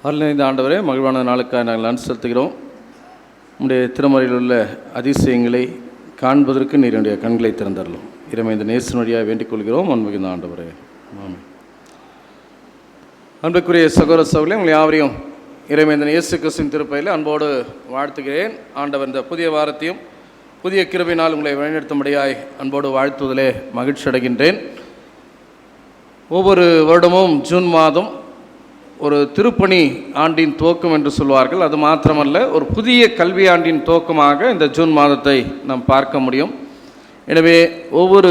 அருள்நிறைந்த ஆண்டவரே, மகிழ்வான நாளுக்காக நாங்கள் நன்றி செலுத்துகிறோம். உம்முடைய திருமறையில் உள்ள அதிசயங்களை காண்பதற்கு நீர் என்னுடைய கண்களை திறந்தரலும். இறைமை இந்த நேசன் வழியாக வேண்டிக் கொள்கிறோம். அன்புகின்ற ஆண்டவரே, ஆமென். அன்புக்குரிய சகோதர சகோதரிகளே, உங்களை யாவரையும் இறைமைந்தன் இயேசு கிறிஸ்துவின் திருப்பெயரில் அன்போடு வாழ்த்துகிறேன். ஆண்டவர் இந்த புதிய வாரத்தையும் புதிய கிருபையினால் உங்களை வழிநடத்தும்படியாய் அன்போடு வாழ்த்துவதிலே மகிழ்ச்சி அடைகின்றேன். ஒவ்வொரு வருடமும் ஜூன் மாதம் ஒரு திருப்பணி ஆண்டின் துவக்கம் என்று சொல்வார்கள். அது மாத்திரமல்ல, ஒரு புதிய கல்வி ஆண்டின் துவக்கமாக இந்த ஜூன் மாதத்தை நாம் பார்க்க முடியும். எனவே ஒவ்வொரு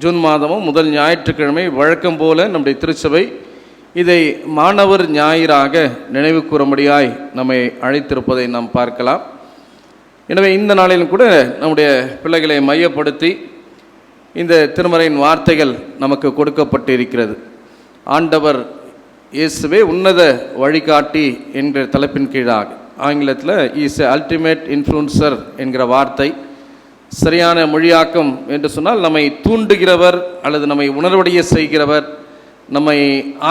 ஜூன் மாதமும் முதல் ஞாயிற்றுக்கிழமை வழக்கம் போல நம்முடைய திருச்சபை இதை மாணவர் ஞாயிறாக நினைவு கூறும்படியாய் நம்மை அழைத்திருப்பதை நாம் பார்க்கலாம். எனவே இந்த நாளிலும் கூட நம்முடைய பிள்ளைகளை மையப்படுத்தி இந்த திருமறையின் வார்த்தைகள் நமக்கு கொடுக்கப்பட்டு இருக்கிறது. ஆண்டவர் இயேசுவே உன்னத வழிகாட்டி என்கிற தலைப்பின் கீழாக, ஆங்கிலத்தில் இஸ் எ அல்டிமேட் இன்ஃப்ளூன்சர் என்கிற வார்த்தை சரியான மொழியாக்கம் என்று சொன்னால் நம்மை தூண்டுகிறவர் அல்லது நம்மை உணர்வடைய செய்கிறவர், நம்மை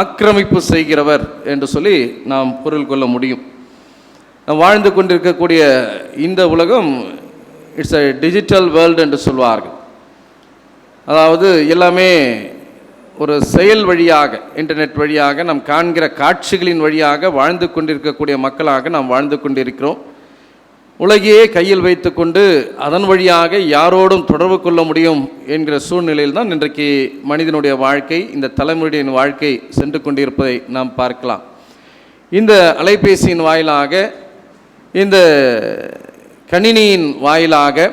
ஆக்கிரமிப்பு செய்கிறவர் என்று சொல்லி நாம் பொருள் கொள்ள முடியும். நாம் வாழ்ந்து கொண்டிருக்கக்கூடிய இந்த உலகம் இட்ஸ் எ டிஜிட்டல் வேர்ல்டு என்று சொல்வார்கள். அதாவது எல்லாமே ஒரு செயல் வழியாக, இன்டர்நெட் வழியாக நாம் காண்கிற காட்சிகளின் வழியாக வாழ்ந்து கொண்டிருக்கக்கூடிய மக்களாக நாம் வாழ்ந்து கொண்டிருக்கிறோம். உலகையே கையில் வைத்து கொண்டு அதன் வழியாக யாரோடும் தொடர்பு கொள்ள முடியும் என்கிற சூழ்நிலையில் தான் இன்றைக்கு மனிதனுடைய வாழ்க்கை, இந்த தலைமுறையின் வாழ்க்கை சென்று கொண்டிருப்பதை நாம் பார்க்கலாம். இந்த அலைபேசியின் வாயிலாக, இந்த கணினியின் வாயிலாக,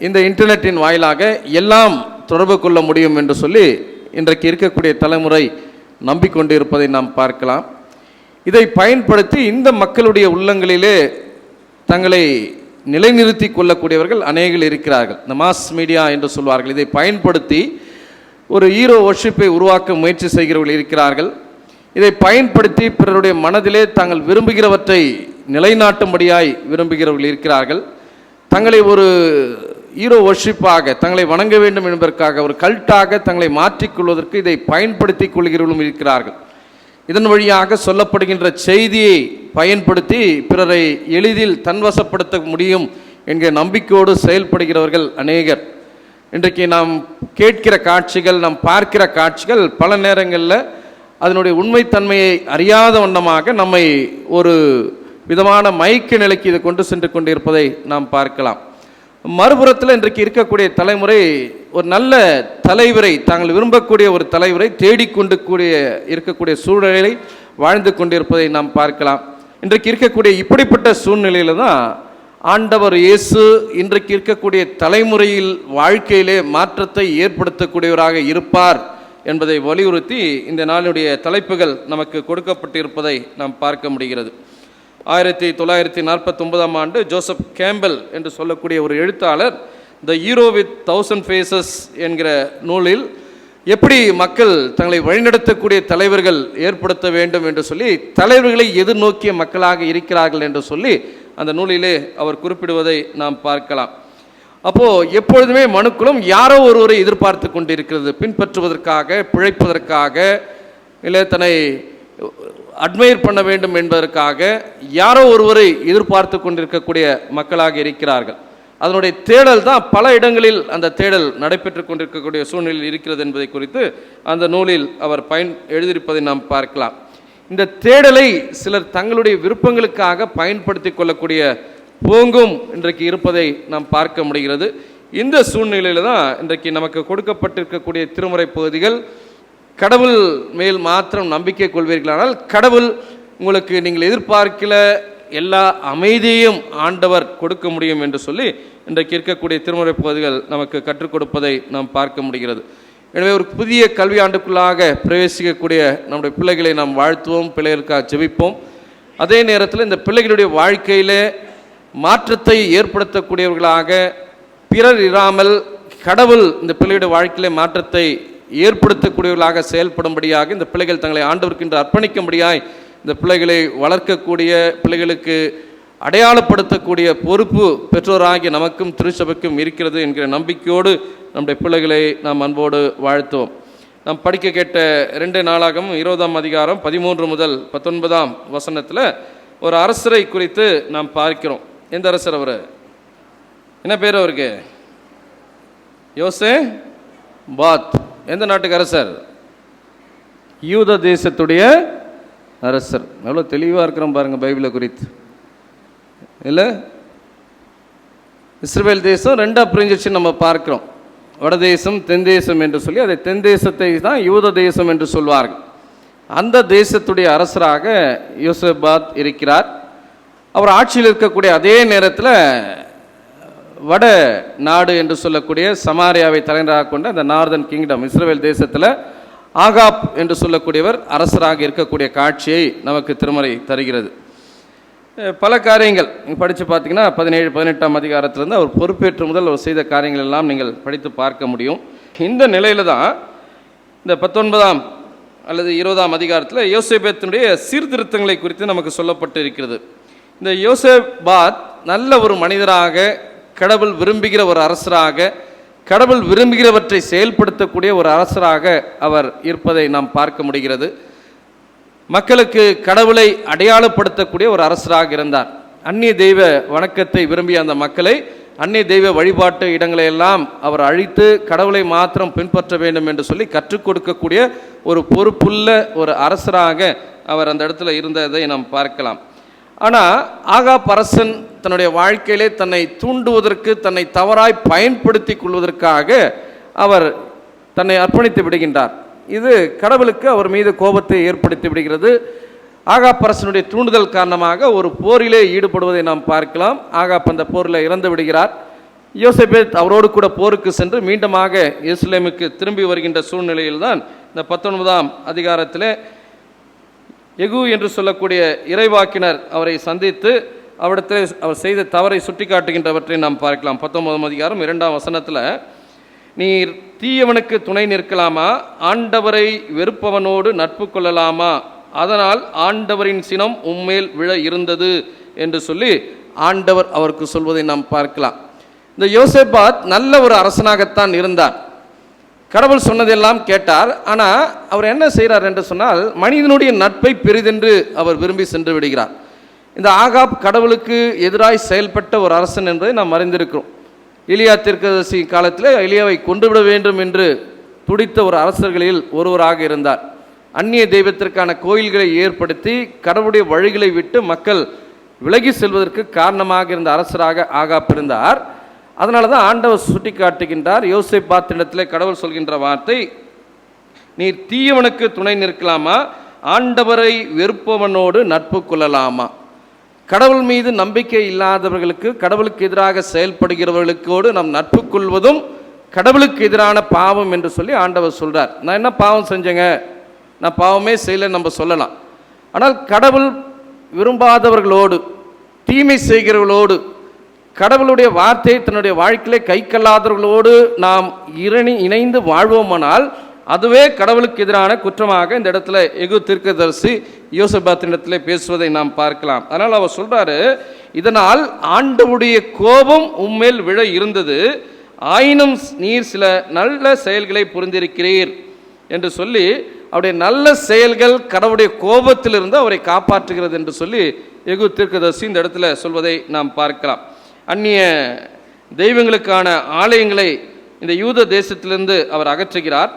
இந்த இன்டர்நெட்டின் வாயிலாக எல்லாம் தொடர்பு கொள்ள முடியும் என்று சொல்லி இன்றைக்கு இருக்கக்கூடிய தலைமுறை நம்பிக்கொண்டிருப்பதை நாம் பார்க்கலாம். இதை பயன்படுத்தி இந்த மக்களுடைய உள்ளங்களிலே தங்களை நிலைநிறுத்தி கொள்ளக்கூடியவர்கள் அநேகர் இருக்கிறார்கள். இந்த மாஸ் மீடியா என்று சொல்வார்கள். இதை பயன்படுத்தி ஒரு ஹீரோ வொர்ஷிப்பை உருவாக்க முயற்சி செய்கிறவர்கள் இருக்கிறார்கள். இதை பயன்படுத்தி பிறருடைய மனதிலே தாங்கள் விரும்புகிறவற்றை நிலைநாட்டும்படியாய் விரும்புகிறவர்கள் இருக்கிறார்கள். தங்களை ஒரு ஹீரோ வொர்ஷிப்பாக, தங்களை வணங்க வேண்டும் என்பதற்காக, ஒரு கல்ட்டாக தங்களை மாற்றிக்கொள்வதற்கு இதை பயன்படுத்தி கொள்கிறவர்களும் இருக்கிறார்கள். இதன் வழியாக சொல்லப்படுகின்ற செய்தியை பயன்படுத்தி பிறரை எளிதில் தன்வசப்படுத்த முடியும் என்கிற நம்பிக்கையோடு செயல்படுகிறவர்கள் அநேகர். இன்றைக்கு நாம் கேட்கிற காட்சிகள், நாம் பார்க்கிற காட்சிகள் பல நேரங்களில் அதனுடைய உண்மைத்தன்மையை அறியாத வண்ணமாக நம்மை ஒரு விதமான மயக்க நிலைக்கு இதை கொண்டு சென்று கொண்டிருப்பதை நாம் பார்க்கலாம். மறுபுறத்தில் இன்றைக்கு இருக்கக்கூடிய தலைமுறை ஒரு நல்ல தலைவரை, தாங்கள் விரும்பக்கூடிய ஒரு தலைவரை தேடிக்கொண்டு இருக்கக்கூடிய சூழ்நிலை வாழ்ந்து கொண்டிருப்பதை நாம் பார்க்கலாம். இன்றைக்கு இருக்கக்கூடிய இப்படிப்பட்ட சூழ்நிலையில் தான் ஆண்டவர் இயேசு இன்றைக்கு இருக்கக்கூடிய தலைமுறையில் வாழ்க்கையிலே மாற்றத்தை ஏற்படுத்தக்கூடியவராக இருப்பார் என்பதை வலியுறுத்தி இந்த நாளுடைய தலைப்புகள் நமக்கு கொடுக்கப்பட்டிருப்பதை நாம் பார்க்க முடிகிறது. 1949ஆம் ஆண்டு ஜோசப் கேம்பல் என்று சொல்லக்கூடிய ஒரு எழுத்தாளர் த ஹீரோ வித் 1000 ஃபேஸஸ் என்கிற நூலில் எப்படி மக்கள் தங்களை வழிநடத்தக்கூடிய தலைவர்கள் ஏற்படுத்த வேண்டும் என்று சொல்லி, தலைவர்களை எதிர்நோக்கிய மக்களாக இருக்கிறார்கள் என்று சொல்லி அந்த நூலிலே அவர் குறிப்பிடுவதை நாம் பார்க்கலாம். அப்போது எப்பொழுதுமே மனுக்குலம் யாரோ ஒருவரை எதிர்பார்த்து கொண்டிருக்கிறது, பின்பற்றுவதற்காக, பிழைப்பதற்காக, இல்லை தன்னை அட்மையர் பண்ண வேண்டும் என்பதற்காக யாரோ ஒருவரை எதிர்பார்த்து கொண்டிருக்கக்கூடிய மக்களாக இருக்கிறார்கள். அதனுடைய தேடல் தான் பல இடங்களில் அந்த தேடல் நடைபெற்று கொண்டிருக்கக்கூடிய சூழ்நிலையில் இருக்கிறது என்பதை குறித்து அந்த நூலில் அவர் எழுதியிருப்பதை நாம் பார்க்கலாம். இந்த தேடலை சிலர் தங்களுடைய விருப்பங்களுக்காக பயன்படுத்தி கொள்ளக்கூடிய போங்கும் இன்றைக்கு இருப்பதை நாம் பார்க்க முடிகிறது. இந்த சூழ்நிலையில் தான் இன்றைக்கு நமக்கு கொடுக்கப்பட்டிருக்கக்கூடிய திருமுறை பகுதிகள், கடவுள் மேல் மாத்திரம் நம்பிக்கை கொள்வீர்களானால் கடவுள் உங்களுக்கு நீங்கள் எதிர்பார்க்கல எல்லா அமைதியையும் ஆண்டவர் கொடுக்க முடியும் என்று சொல்லி இன்றைக்கு இருக்கக்கூடிய திருமுறை பகுதிகள் நமக்கு கற்றுக் கொடுப்பதை நாம் பார்க்க முடிகிறது. எனவே ஒரு புதிய கல்வி ஆண்டுக்குள்ளாக பிரவேசிக்கக்கூடிய நம்முடைய பிள்ளைகளை நாம் வாழ்த்துவோம், பிள்ளைகளுக்காக ஜெபிப்போம். அதே நேரத்தில் இந்த பிள்ளைகளுடைய வாழ்க்கையில் மாற்றத்தை ஏற்படுத்தக்கூடியவர்களாக பிறர் இராமல் கடவுள் இந்த பிள்ளையுடைய வாழ்க்கையிலே மாற்றத்தை ஏற்படுத்தக்கூடியவர்களாக செயல்படும்படியாக இந்த பிள்ளைகள் தங்களை ஆண்டவருக்கு என்று அர்ப்பணிக்கும்படியாய் இந்த பிள்ளைகளை வளர்க்கக்கூடிய, பிள்ளைகளுக்கு அடையாளப்படுத்தக்கூடிய பொறுப்பு பெற்றோராகிய நமக்கும் திருச்சபைக்கும் இருக்கிறது என்கிற நம்பிக்கையோடு நம்முடைய பிள்ளைகளை நாம் அன்போடு வாழ்த்துவோம். நாம் படிக்க கேட்ட 2 நாளாகமும் 20ஆம் அதிகாரம் 13 முதல் 19ஆம் வசனத்தில் ஒரு அரசரை குறித்து நாம் பார்க்கிறோம். எந்த அரசர் அவர்? என்ன பேர் அவருக்கு? யோசேபாத். எந்த நாட்டுக்கு அரசர்? யூத தேசத்துடைய அரசர். எவ்வளோ தெளிவாக இருக்கிறோம் பாருங்கள் பைபிளை குறித்து. இல்லை, இஸ்ரவேல் தேசம் ரெண்டாக பிரிஞ்சிச்சு நம்ம பார்க்கிறோம். வடதேசம் தென் தேசம் என்று சொல்லி, அதை தென் தேசத்தை தான் யூத தேசம் என்று சொல்வார்கள். அந்த தேசத்துடைய அரசராக யோசேபாத் இருக்கிறார். அவர் ஆட்சியில் இருக்கக்கூடிய அதே நேரத்தில் வட நாடு என்று சொல்லக்கூடிய சமாரியாவை தலைநகராக கொண்ட அந்த நார்தன் கிங்டம் இஸ்ரவேல் தேசத்தில் ஆகாப் என்று சொல்லக்கூடியவர் அரசராக இருக்கக்கூடிய காட்சியை நமக்கு திருமறை தருகிறது. பல காரியங்கள் நீங்கள் படித்து பார்த்தீங்கன்னா 17, 18ஆம் அதிகாரத்திலிருந்து அவர் பொறுப்பேற்று முதல் அவர் செய்த காரியங்கள் எல்லாம் நீங்கள் படித்து பார்க்க முடியும். இந்த நிலையில் தான் இந்த 19ஆம் அல்லது 20ஆம் அதிகாரத்தில் யோசேபாத்தினுடைய சீர்திருத்தங்களை குறித்து நமக்கு சொல்லப்பட்டு இருக்கிறது. இந்த யோசேபாத் நல்ல ஒரு மனிதராக, கடவுள் விரும்புகிற ஒரு அரசராக, கடவுள் விரும்புகிறவற்றை செயல்படுத்தக்கூடிய ஒரு அரசராக அவர் இருப்பதை நாம் பார்க்க முடிகிறது. மக்களுக்கு கடவுளை அடையாளப்படுத்தக்கூடிய ஒரு அரசராக இருந்தார். அந்நிய தெய்வ வணக்கத்தை விரும்பிய அந்த மக்களை, அந்நிய தெய்வ வழிபாட்டு இடங்களை எல்லாம் அவர் அழித்து கடவுளை மாத்திரம் பின்பற்ற வேண்டும் என்று சொல்லி கற்றுக் கொடுக்கக்கூடிய ஒரு பொறுப்புள்ள ஒரு அரசராக அவர் அந்த இடத்துல இருந்ததை நாம் பார்க்கலாம். ஆனால் ஆகாப் அரசன் தன்னுடைய வாழ்க்கையிலே தன்னை தூண்டுவதற்கு, தன்னை தவறாய் பயன்படுத்தி கொள்வதற்காக அவர் தன்னை அர்ப்பணித்து விடுகின்றார். இது கடவுளுக்கு அவர் மீது கோபத்தை ஏற்படுத்தி விடுகிறது. ஆகாப் அரசனுடைய தூண்டுதல் காரணமாக ஒரு போரிலே ஈடுபடுவதை நாம் பார்க்கலாம். ஆகாப் அந்த போரில் இறந்து விடுகிறார். யோசேபாத் அவரோடு கூட போருக்கு சென்று மீண்டுமாக எருசலேமுக்கு திரும்பி வருகின்ற சூழ்நிலையில்தான் இந்த 19ஆம் அதிகாரத்தில் யெகூ என்று சொல்லக்கூடிய இறைவாக்கினர் அவரை சந்தித்து அவரிடத்தில் அவர் செய்த தவறை சுட்டி காட்டுகின்றவற்றை நாம் பார்க்கலாம். 19ஆம் அதிகாரம் 2ஆம் வசனத்தில், நீர் தீயவனுக்கு துணை நிற்கலாமா? ஆண்டவரை வெறுப்பவனோடு நட்பு கொள்ளலாமா? அதனால் ஆண்டவரின் சினம் உம்மேல் விழ இருந்தது என்று சொல்லி ஆண்டவர் அவருக்கு சொல்வதை நாம் பார்க்கலாம். இந்த யோசேபாத் நல்ல ஒரு அரசனாகத்தான் இருந்தார். கடவுள் சொன்னதெல்லாம் கேட்டார். ஆனால் அவர் என்ன செய்கிறார் என்று சொன்னால், மனிதனுடைய நட்பை பெரிதென்று அவர் விரும்பி சென்று விடுகிறார். இந்த ஆகாப் கடவுளுக்கு எதிராய் செயல்பட்ட ஒரு அரசன் என்பதை நாம் அறிந்திருக்கிறோம். எலியா தீர்க்கதரிசி காலத்தில் எலியாவை கொன்றுவிட வேண்டும் என்று துடித்த ஒரு அரசர்களில் ஒருவராக இருந்தார். அந்நிய தெய்வத்திற்கான கோயில்களை ஏற்படுத்தி கடவுளுடைய வழிகளை விட்டு மக்கள் விலகி செல்வதற்கு காரணமாக இருந்த அரசராக ஆகாப் இருந்தார். அதனால தான் ஆண்டவர் சுட்டி காட்டுகின்றார். யோசேபாத்தினிடத்தில் கடவுள் சொல்கின்ற வார்த்தை, நீர் தீயவனுக்கு துணை நிற்கலாமா? ஆண்டவரை வெறுப்பவனோடு நட்பு கொள்ளலாமா? கடவுள் மீது நம்பிக்கை இல்லாதவர்களுக்கு, கடவுளுக்கு எதிராக செயல்படுகிறவர்களுக்கோடு நாம் நட்பு கொள்வதும் கடவுளுக்கு எதிரான பாவம் என்று சொல்லி ஆண்டவர் சொல்கிறார். நான் என்ன பாவம் செஞ்சேங்க? நான் பாவமே செய்யலை நம்ம சொல்லலாம். ஆனால் கடவுள் விரும்பாதவர்களோடு, தீமை செய்கிறவர்களோடு, கடவுளுடைய வார்த்தையை தன்னுடைய வாழ்க்கையிலே கை கொள்ளாதவர்களோடு நாம் இணைந்து வாழ்வோமானால் அதுவே கடவுளுக்கு எதிரான குற்றமாக இந்த இடத்துல யெகூ தீர்க்கதரிசி யோசேபாத்தினிடத்திலே பேசுவதை நாம் பார்க்கலாம். அதனால் அவர் சொல்றாரு, இதனால் ஆண்டவருடைய கோபம் உம்மேல் விழ இருந்தது, ஆயினும் நீர் சில நல்ல செயல்களை புரிந்திருக்கிறீர் என்று சொல்லி அவருடைய நல்ல செயல்கள் கடவுளுடைய கோபத்திலிருந்து அவரை காப்பாற்றுகிறது என்று சொல்லி யெகூ தீர்க்கதரிசி இந்த இடத்துல சொல்வதை நாம் பார்க்கலாம். அந்நிய தெய்வங்களுக்கான ஆலயங்களை இந்த யூத தேசத்திலிருந்து அவர் அகற்றுகிறார்.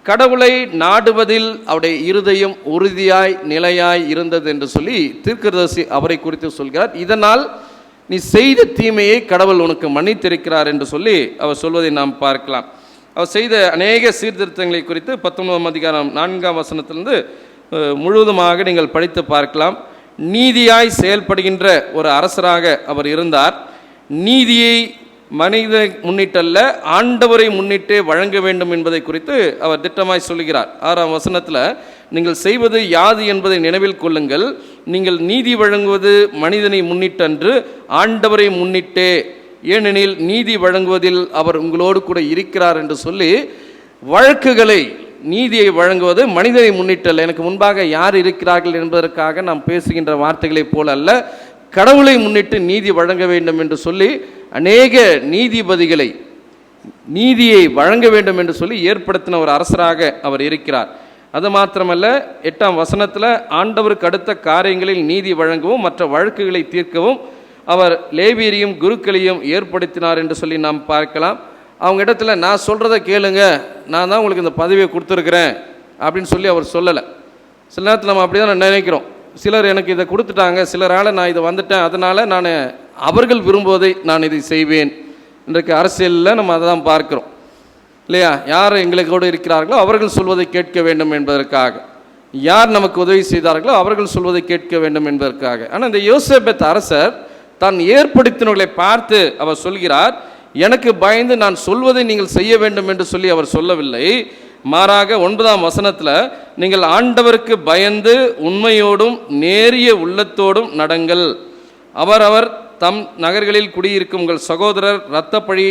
கடவுளை நாடுவதில் அவருடைய இருதயம் உறுதியாய் நிலையாய் இருந்தது என்று சொல்லி தீர்க்கதரிசி அவரை குறித்து சொல்கிறார். இதனால் நீ செய்த தீமையை கடவுள் உனக்கு மன்னித்திருக்கிறார் என்று சொல்லி அவர் சொல்வதை நாம் பார்க்கலாம். அவர் செய்த அநேக சீர்திருத்தங்களை குறித்து 19ஆம் அதிகாரம் 4ஆம் வசனத்திலிருந்து முழுவதுமாக நீங்கள் படித்து பார்க்கலாம். நீதியாய் செயல்படுகின்ற ஒரு அரசராக அவர் இருந்தார். நீதியை மனிதனை முன்னிட்டல்ல, ஆண்டவரை முன்னிட்டே வழங்க வேண்டும் என்பதை குறித்து அவர் திட்டமாய் சொல்கிறார். 6ஆம் வசனத்தில், நீங்கள் செய்வது யாது என்பதை நினைவில் கொள்ளுங்கள், நீங்கள் நீதி வழங்குவது மனிதனை முன்னிட்டன்று, ஆண்டவரை முன்னிட்டே, ஏனெனில் நீதி வழங்குவதில் அவர் உங்களோடு கூட இருக்கிறார் என்று சொல்லி வழக்குகளை, நீதியை வழங்குவது மனிதனை முன்னிட்டல்ல, எனக்கு முன்பாக யார் இருக்கிறார்கள் என்பதற்காக நாம் பேசுகின்ற வார்த்தைகளைப் போல அல்ல, கடவுளை முன்னிட்டு நீதி வழங்க வேண்டும் என்று சொல்லி அநேக நீதிபதிகளை, நீதியை வழங்க வேண்டும் என்று சொல்லி ஏற்படுத்தின ஒரு அரசராக அவர் இருக்கிறார். அது மாத்திரமல்ல, 8ஆம் வசனத்தில் ஆண்டவருக்கு அடுத்த காரியங்களில் நீதி வழங்கவும் மற்ற வழக்குகளை தீர்க்கவும் அவர் லேவியரையும் குருக்களையும் ஏற்படுத்தினார் என்று சொல்லி நாம் பார்க்கலாம். அவங்க இடத்துல நான் சொல்கிறத கேளுங்க, நான் தான் உங்களுக்கு இந்த பதவியை கொடுத்துருக்குறேன் அப்படின்னு சொல்லி அவர் சொல்லலை. சில நேரத்தில் நம்ம அப்படி தான் நினைக்கிறோம். சிலர் எனக்கு இதை கொடுத்துட்டாங்க, சிலரால் நான் இதை வந்துட்டேன், அதனால் நான் அவர்கள் விரும்புவதை நான் இதை செய்வேன். இன்றைக்கு அரசியலில் நம்ம அதை தான் பார்க்குறோம் இல்லையா? யார் எங்களோடு இருக்கிறார்களோ அவர்கள் சொல்வதை கேட்க வேண்டும் என்பதற்காக, யார் நமக்கு உதவி செய்தார்களோ அவர்கள் சொல்வதை கேட்க வேண்டும் என்பதற்காக. ஆனால் இந்த யோசேபத் அரசர் தான் ஏற்படுத்தினவர்களை பார்த்து அவர் சொல்கிறார், எனக்கு பயந்து நான் சொல்வதை நீங்கள் செய்ய வேண்டும் என்று சொல்லி அவர் சொல்லவில்லை. மாறாக 9ஆம் வசனத்தில், நீங்கள் ஆண்டவருக்கு பயந்து உண்மையோடும் நேரிய உள்ளத்தோடும் நடங்கள். அவரவர் தம் நகர்களில் குடியிருக்கும் உங்கள் சகோதரர் இரத்தப்பழி,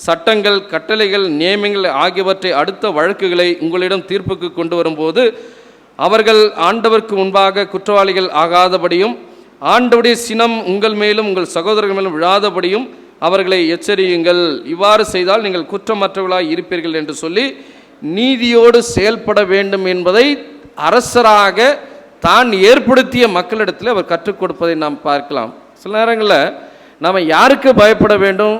சட்டங்கள், கட்டளைகள், நியமங்கள் ஆகியவற்றை அடுத்த வழக்குகளை உங்களிடம் தீர்ப்புக்கு கொண்டு வரும்போது அவர்கள் ஆண்டவருக்கு முன்பாக குற்றவாளிகள் ஆகாதபடியும் ஆண்டவருடைய சினம் உங்கள் மேலும் உங்கள் சகோதரர்கள் மேலும் விழாதபடியும் அவர்களை எச்சரியுங்கள். இவ்வாறு செய்தால் நீங்கள் குற்றமற்றவர்களாய் இருப்பீர்கள் என்று சொல்லி நீதியோடு செயல்பட வேண்டும் என்பதை அரசராக தான் ஏற்படுத்திய மக்களிடத்தில் அவர் கற்றுக் கொடுப்பதை நாம் பார்க்கலாம். சில நேரங்களில் நாம் யாருக்கு பயப்பட வேண்டும்,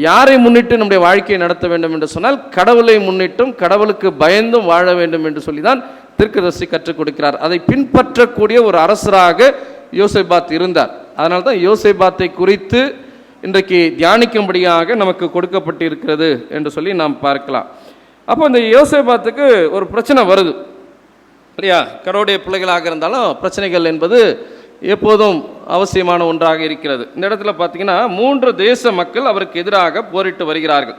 யாரை முன்னிட்டு நம்முடைய வாழ்க்கையை நடத்த வேண்டும் என்று சொன்னால் கடவுளை முன்னிட்டும் கடவுளுக்கு பயந்தும் வாழ வேண்டும் என்று சொல்லி தான் தீர்க்கதரிசி கற்றுக் கொடுக்கிறார். அதை பின்பற்றக்கூடிய ஒரு அரசராக யோசேபாத் இருந்தார். அதனால தான் யோசேபாத்தை குறித்து இன்றைக்கு தியானிக்கும்படியாக நமக்கு கொடுக்கப்பட்டு இருக்கிறது என்று சொல்லி நாம் பார்க்கலாம். அப்போ இந்த யோசேபாத்துக்கு ஒரு பிரச்சனை வருது இல்லையா? கடவுளுடைய பிள்ளைகளாக இருந்தாலும் பிரச்சனைகள் என்பது எப்போதும் அவசியமான ஒன்றாக இருக்கிறது. இந்த இடத்துல பார்த்தீங்கன்னா 3 தேச மக்கள் அவருக்கு எதிராக போரிட்டு வருகிறார்கள்.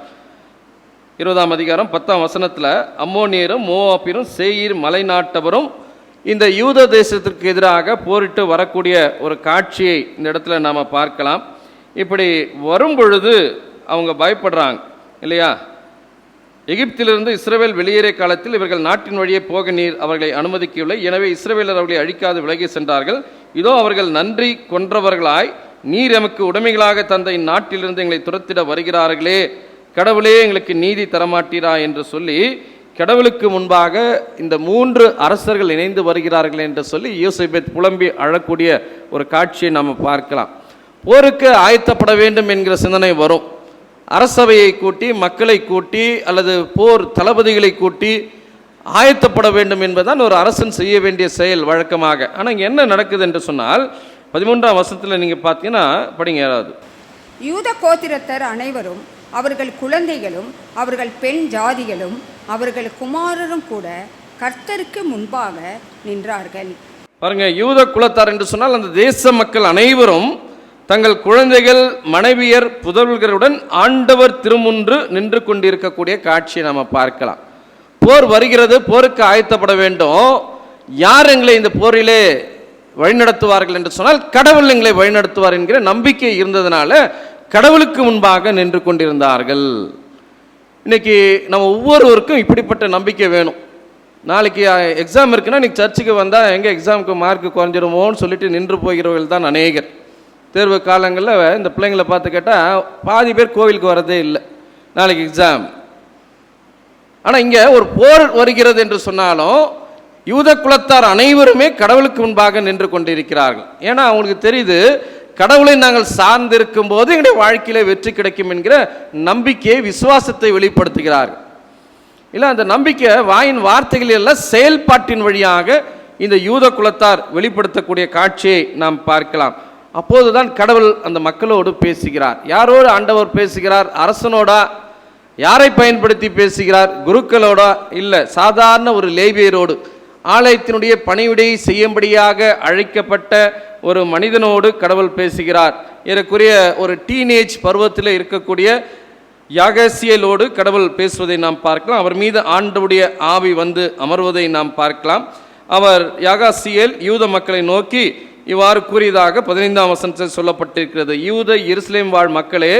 20ஆம் அதிகாரம் 10ஆம் வசனத்தில் அம்மோனியரும் மோவாபியரும் சேயீர் மலை நாட்டவரும் இந்த யூத தேசத்திற்கு எதிராக போரிட்டு வரக்கூடிய ஒரு காட்சியை இந்த இடத்துல நாம் பார்க்கலாம். இப்படி வரும் பொழுது அவங்க பயப்படுறாங்க இல்லையா? எகிப்திலிருந்து இஸ்ரவேல் வெளியேறிய காலத்தில் இவர்கள் நாட்டின் வழியே போக நீர் அவர்களை அனுமதிக்கவில்லை. எனவே இஸ்ரவேலர் அவர்களை அழிக்காது விலகி சென்றார்கள். இதோ அவர்கள் நன்றி கொன்றவர்களாய் நீர் எமக்கு உடைமைகளாக தந்த இந்நாட்டிலிருந்து எங்களை துரத்திட வருகிறார்களே, கடவுளே எங்களுக்கு நீதி தரமாட்டீரா என்று சொல்லி கடவுளுக்கு முன்பாக இந்த 3 அரசர்கள் இணைந்து வருகிறார்கள் என்று சொல்லி யோசேபத் புலம்பி அழக்கூடிய ஒரு காட்சியை நாம் பார்க்கலாம். போருக்கு ஆயத்தப்பட வேண்டும் என்கிற சிந்தனை வரும். அரசவையை கூட்டி, மக்களை கூட்டி, அல்லது போர் தளபதிகளை கூட்டி ஆயத்தப்பட வேண்டும் என்பதுதான் ஒரு அரசன் செய்ய வேண்டிய செயல் வழக்கமாக. ஆனால் இங்கே என்ன நடக்குது என்று சொன்னால் 13ஆம் வசனத்தில் நீங்கள் பார்த்தீங்கன்னா படிங்க யாராவது. யூத கோத்திரத்தர் அனைவரும் அவர்கள் குழந்தைகளும் அவர்கள் பெண் ஜாதிகளும் அவர்கள் குமாரரும் கூட கர்த்தருக்கு முன்பாக நின்றார்கள். பாருங்க, யூத குலத்தார் என்று சொன்னால் அந்த தேச மக்கள் அனைவரும் தங்கள் குழந்தைகள், மனைவியர், புதல்வர்களுடன் ஆண்டவர் திருமுன்று நின்று கொண்டிருக்கக்கூடிய காட்சியை நாம் பார்க்கலாம். போர் வருகிறது, போருக்கு ஆயத்தப்பட வேண்டும். யார் எங்களை இந்த போரிலே வழிநடத்துவார்கள் என்று சொன்னால் கடவுள் எங்களை வழிநடத்துவார் என்கிற நம்பிக்கை இருந்ததுனால கடவுளுக்கு முன்பாக நின்று கொண்டிருந்தார்கள். இன்னைக்கு நம்ம ஒவ்வொருவருக்கும் இப்படிப்பட்ட நம்பிக்கை வேணும். நாளைக்கு எக்ஸாம் இருக்குன்னா இன்னைக்கு சர்ச்சுக்கு வந்தால் எங்கே எக்ஸாமுக்கு மார்க் குறைஞ்சிருமோன்னு சொல்லிட்டு நின்று போகிறவர்கள் தான் அநேகர். தேர்வு காலங்களில் இந்த பிள்ளைங்களை பார்த்து கேட்டால் பாதி பேர் கோவிலுக்கு வரதே இல்லை, நாளைக்கு எக்ஸாம். ஆனால் இங்கே ஒரு போர் வருகிறது என்று சொன்னாலும் யூத குலத்தார் அனைவருமே கடவுளுக்கு முன்பாக நின்று கொண்டிருக்கிறார்கள். ஏன்னா அவங்களுக்கு தெரியுது, கடவுளை நாங்கள் சார்ந்திருக்கும் போது எங்களுடைய வாழ்க்கையில வெற்றி கிடைக்கும் என்கிற நம்பிக்கையை, விசுவாசத்தை வெளிப்படுத்துகிறார்கள். இல்லை, அந்த நம்பிக்கை வாயின் வார்த்தைகள் எல்லாம் செயல்பாட்டின் வழியாக இந்த யூத குலத்தார் வெளிப்படுத்தக்கூடிய காட்சியை நாம் பார்க்கலாம். அப்போதுதான் கடவுள் அந்த மக்களோடு பேசுகிறார். யாரோடு ஆண்டவர் பேசுகிறார்? அரசனோடா? யாரை பயன்படுத்தி பேசுகிறார்? குருக்களோடா? இல்லை, சாதாரண ஒரு லேவியரோடு, ஆலயத்தினுடைய பணிவிடையை செய்யும்படியாக அழைக்கப்பட்ட ஒரு மனிதனோடு கடவுள் பேசுகிறார். ஏறக்குறைய ஒரு டீனேஜ் பருவத்தில் இருக்கக்கூடிய யாகசியலோடு கடவுள் பேசுவதை நாம் பார்க்கலாம். அவர் மீது ஆண்டவருடைய ஆவி வந்து அமர்வதை நாம் பார்க்கலாம். அவர் யாகாசியேல் யூத மக்களை நோக்கி இவ்வாறு கூறியதாக 15ஆம் வசனத்தில் சொல்லப்பட்டிருக்கிறது. யூத எருசலேம் வாழ் மக்களே,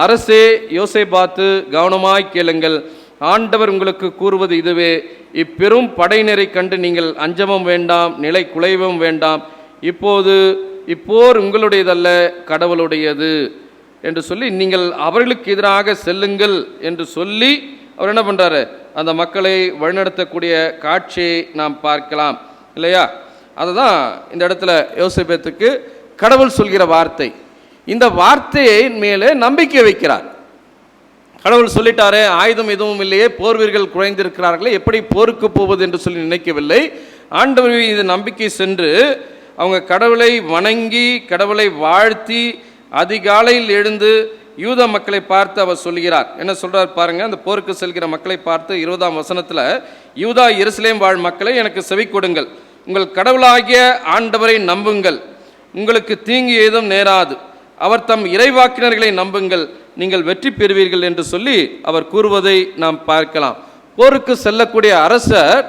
அரசே யோசேபாத்து, கவனமாய் கேளுங்கள். ஆண்டவர் உங்களுக்கு கூறுவது இதுவே: இப்பெரும் படையினரை கண்டு நீங்கள் அஞ்சவும் வேண்டாம், நிலை குலைவும் வேண்டாம். இப்போது இப்போர் உங்களுடையதல்ல, கடவுளுடையது. என்று சொல்லி நீங்கள் அவர்களுக்கு எதிராக செல்லுங்கள் என்று சொல்லி அவர் என்ன பண்ணுறாரு, அந்த மக்களை வழிநடத்தக்கூடிய காட்சியை நாம் பார்க்கலாம் இல்லையா? அதுதான் இந்த இடத்துல யோசேபேத்துக்கு கடவுள் சொல்கிற வார்த்தை. இந்த வார்த்தையின் மேலே நம்பிக்கை வைக்கிறார். கடவுள் சொல்லிட்டாரே, ஆயுதம் எதுவும் இல்லையே, போர் வீரர்கள் குறைந்திருக்கிறார்களே, எப்படி போருக்கு போவது என்று சொல்லி நினைக்கவில்லை. ஆண்டவர் இது நம்பிக்கை சென்று அவங்க கடவுளை வணங்கி கடவுளை வாழ்த்தி அதிகாலையில் எழுந்து யூத மக்களை பார்த்து அவர் சொல்கிறார். என்ன சொல்றார் பாருங்க, அந்த போருக்கு செல்கிற மக்களை பார்த்து 20ஆம் வசனத்தில், யூதா எருசலேம் வாழ் மக்களை எனக்கு செவி கொடுங்கள், உங்கள் கடவுளாகிய ஆண்டவரை நம்புங்கள், உங்களுக்கு தீங்கு ஏதும் நேராது, அவர் தம் இறைவாக்கினர்களை நம்புங்கள், நீங்கள் வெற்றி பெறுவீர்கள் என்று சொல்லி அவர் கூறுவதை நாம் பார்க்கலாம். போருக்கு செல்லக்கூடிய அரசர்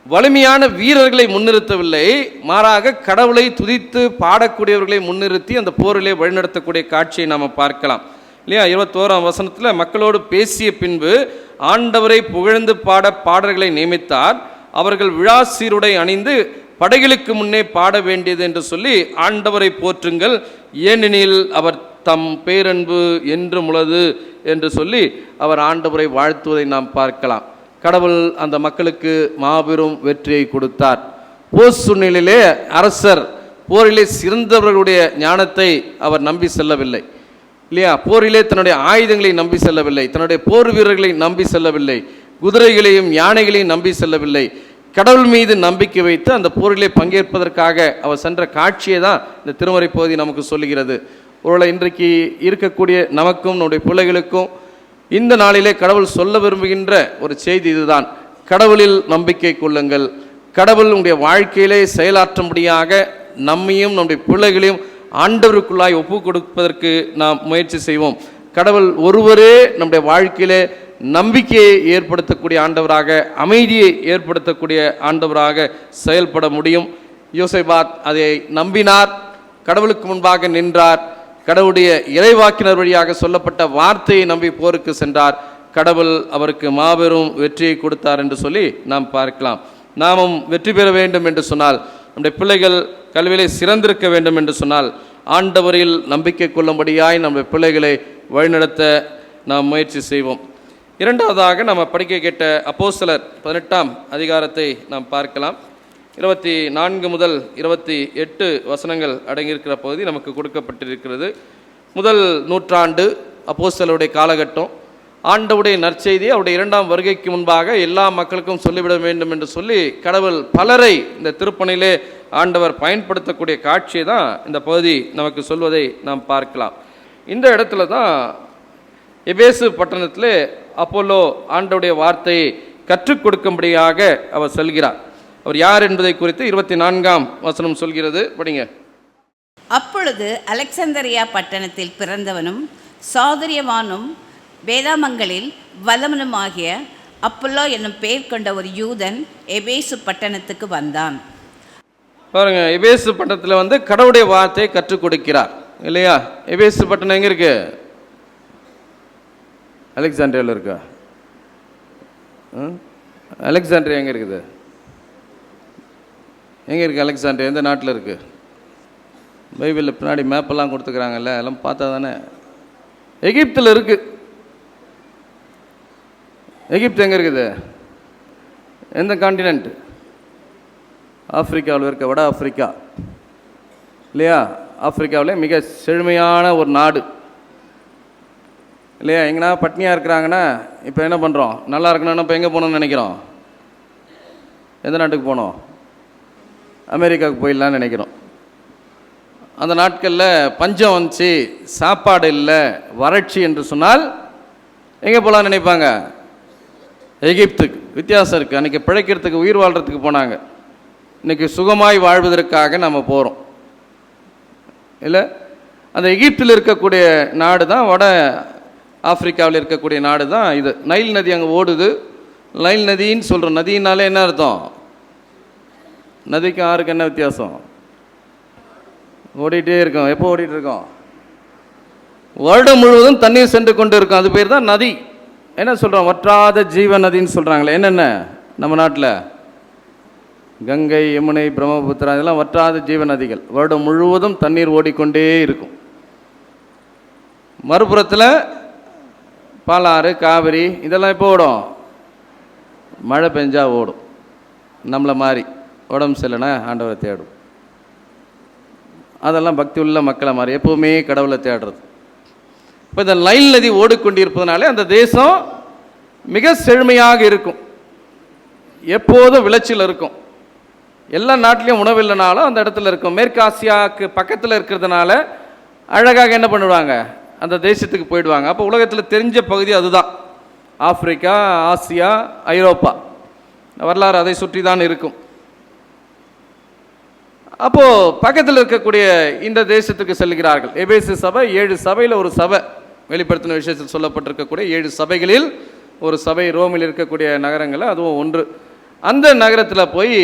வலிமையான வீரர்களை முன்னிறுத்தவில்லை, மாறாக கடவுளை துதித்து பாடக்கூடியவர்களை முன்னிறுத்தி அந்த போரிலே வழிநடத்தக்கூடிய காட்சியை நாம் பார்க்கலாம் இல்லையா? 21ஆம் வசனத்தில், மக்களோடு பேசிய பின்பு ஆண்டவரை புகழ்ந்து பாட பாடல்களை நியமித்தார், அவர்கள் விழா சீருடை அணிந்து படைகளுக்கு முன்னே பாட வேண்டியது என்று சொல்லி ஆண்டவரை போற்றுங்கள், ஏனெனில் அவர் தம் பேரன்பு என்றும் உள்ளது என்று சொல்லி அவர் ஆண்டவரை வாழ்த்துவதை நாம் பார்க்கலாம். கடவுள் அந்த மக்களுக்கு மாபெரும் வெற்றியை கொடுத்தார். போர் சூழ்நிலையிலே அரசர் போரிலே சிறந்தவர்களுடைய ஞானத்தை அவர் நம்பி செல்லவில்லை இல்லையா? போரிலே தன்னுடைய ஆயுதங்களை நம்பி செல்லவில்லை, தன்னுடைய போர் வீரர்களை நம்பி செல்லவில்லை, குதிரைகளையும் யானைகளையும் நம்பி செல்லவில்லை. கடவுள் மீது நம்பிக்கை வைத்து அந்த போரிலே பங்கேற்பதற்காக அவர் சென்ற காட்சியை தான் இந்த திருமறை பகுதி நமக்கு சொல்லுகிறது. ஒருவேளை இன்றைக்கு இருக்கக்கூடிய நமக்கும் நம்முடைய பிள்ளைகளுக்கும் இந்த நாளிலே கடவுள் சொல்ல விரும்புகின்ற ஒரு செய்தி இதுதான். கடவுளில் நம்பிக்கை கொள்ளுங்கள். கடவுள் உங்களுடைய வாழ்க்கையிலே செயலாற்றும்படியாக நம்மையும் நம்முடைய பிள்ளைகளையும் ஆண்டவருக்குள்ளாய் ஒப்பு கொடுப்பதற்கு நாம் முயற்சி செய்வோம். கடவுள் ஒருவரே நம்முடைய வாழ்க்கையிலே நம்பிக்கையை ஏற்படுத்தக்கூடிய ஆண்டவராக, அமைதியை ஏற்படுத்தக்கூடிய ஆண்டவராக செயல்பட முடியும். யோசேபாத் அதை நம்பினார், கடவுளுக்கு முன்பாக நின்றார், கடவுளுடைய இறைவாக்கினர் வழியாக சொல்லப்பட்ட வார்த்தையை நம்பி போருக்கு சென்றார். கடவுள் அவருக்கு மாபெரும் வெற்றியை கொடுத்தார் என்று சொல்லி நாம் பார்க்கலாம். நாமும் வெற்றி பெற வேண்டும் என்று சொன்னால், நம்முடைய பிள்ளைகள் கல்வியிலே சிறந்திருக்க வேண்டும் என்று சொன்னால், ஆண்டவரில் நம்பிக்கை கொள்ளும்படியாய் நம்முடைய பிள்ளைகளை வழிநடத்த நாம் முயற்சி செய்வோம். இரண்டாவதாக நம்ம படிக்க கேட்ட அப்போஸ்தலர் 18ஆம் அதிகாரத்தை நாம் பார்க்கலாம். 24 முதல் 28 வசனங்கள் அடங்கியிருக்கிற பகுதி நமக்கு கொடுக்கப்பட்டிருக்கிறது. முதல் நூற்றாண்டு அப்போஸ்தலருடைய காலகட்டம். ஆண்டவுடைய நற்செய்தி அவருடைய 2ஆம் வருகைக்கு முன்பாக எல்லா மக்களுக்கும் சொல்லிவிட வேண்டும் என்று சொல்லி கடவுள் பலரை இந்த திருப்பணியிலே ஆண்டவர் பயன்படுத்தக்கூடிய காட்சியை தான் இந்த பகுதி நமக்கு சொல்வதை நாம் பார்க்கலாம். இந்த இடத்துல தான் எபேசு பட்டணத்திலே அப்போலோ ஆண்டவுடைய வார்த்தையை கற்றுக் கொடுக்கும்படியாக அவர் செல்கிறார். அவர் யார் என்பதை குறித்து 24ஆம் வசனம் சொல்கிறது, படிங்க. அப்பொழுது அலெக்சந்தரியா பட்டணத்தில் பிறந்தவனும் சாதுரியவானும் வேதாமங்களில் வல்லவனுமாகிய அப்பல்லோ என்னும் பெயர் கொண்ட ஒரு யூதன் எபேசு பட்டணத்துக்கு வந்தான். பாருங்க, எபேசு பட்டணத்தில் கடவுளுடைய வார்த்தையை கற்றுக் கொடுக்கிறார் இல்லையா? எபேசு பட்டணம் எங்கே இருக்கு? அலெக்சாண்ட்ரியாவில் இருக்கா? அலெக்சாண்ட்ரியா எங்கே இருக்குது? எங்கே இருக்குது அலெக்சாண்ட்ரியா? எந்த நாட்டில் இருக்குது? பைபிளில் பின்னாடி மேப்பெல்லாம் கொடுத்துக்கிறாங்கல்ல, எல்லாம் பார்த்தா தானே. எகிப்தில் இருக்குது. எகிப்து எங்கே இருக்குது? எந்த காண்டினென்ட்? ஆப்பிரிக்காவில் இருக்க, வட ஆப்பிரிக்கா இல்லையா? ஆப்பிரிக்காவில் மிக செழுமையான ஒரு நாடு இல்லையா? எங்கன்னா பட்னியாக இருக்கிறாங்கன்னா இப்போ என்ன பண்ணுறோம்? நல்லா இருக்கணும்னா இப்போ எங்கே போகணும்னு நினைக்கிறோம்? எந்த நாட்டுக்கு போகணும்? அமெரிக்காவுக்கு போயிடலான்னு நினைக்கிறோம். அந்த நாட்களில் பஞ்சம் வந்துச்சு, சாப்பாடு இல்லை, வறட்சி என்று சொன்னால் எங்கே போகலான்னு நினைப்பாங்க? எகிப்துக்கு. வித்தியாசம் இருக்குது. அன்றைக்கி பிழைக்கிறதுக்கு, உயிர் வாழ்கிறதுக்கு போனாங்க. இன்றைக்கி சுகமாய் வாழ்வதற்காக நம்ம போகிறோம் இல்லை? அந்த எகிப்தில் இருக்கக்கூடிய நாடு தான், வட ஆப்பிரிக்காவில் இருக்கக்கூடிய நாடு தான் இது. நைல் நதி அங்கே ஓடுது. நைல் நதின்னு சொல்கிறோம். நதினாலே என்ன அர்த்தம்? நதிக்கும் ஆறுக்கு என்ன வித்தியாசம்? ஓடிட்டே இருக்கோம். எப்போ ஓடிட்டு இருக்கோம்? வருடம் முழுவதும் தண்ணீர் சென்று கொண்டு இருக்கும். அது பேர் தான் நதி. என்ன சொல்கிறோம்? வற்றாத ஜீவ நதின்னு சொல்கிறாங்களே. என்னென்ன நம்ம நாட்டில்? கங்கை, யமுனை, பிரம்மபுத்திரா, இதெல்லாம் வற்றாத ஜீவ நதிகள். வருடம் முழுவதும் தண்ணீர் ஓடிக்கொண்டே இருக்கும். மறுபுறத்தில் பாலாறு, காவிரி இதெல்லாம் எப்போ ஓடும்? மழை பெஞ்சா ஓடும். நம்மளை மாதிரி உடம்பு சரியில்லைன்னா ஆண்டவரை தேடும். அதெல்லாம் பக்தி உள்ள மக்களை மாதிரி எப்போவுமே கடவுளை தேடுறது. இப்போ இந்த நைல் நதி ஓடிக்கொண்டிருப்பதனாலே அந்த தேசம் மிக செழுமையாக இருக்கும், எப்போதும் விளைச்சல் இருக்கும். எல்லா நாட்டிலையும் உணவு இல்லைனாலும் அந்த இடத்துல இருக்கும். மேற்கு ஆசியாவுக்கு பக்கத்தில் இருக்கிறதுனால அழகாக என்ன பண்ணுவாங்க, அந்த தேசத்துக்கு போயிடுவாங்க. அப்போ உலகத்தில் தெரிஞ்ச பகுதி அதுதான், ஆப்பிரிக்கா, ஆசியா, ஐரோப்பா. வரலாறு அதை சுற்றி தான் இருக்கும். அப்போது பக்கத்தில் இருக்கக்கூடிய இந்த தேசத்துக்கு செல்கிறார்கள். எபேசு சபை 7 சபையில் ஒரு சபை, வெளிப்படுத்தின விஷயத்தில் சொல்லப்பட்டிருக்கக்கூடிய 7 சபைகளில் ஒரு சபை ரோமில் இருக்கக்கூடிய நகரங்களில் அதுவும் ஒன்று. அந்த நகரத்தில் போய்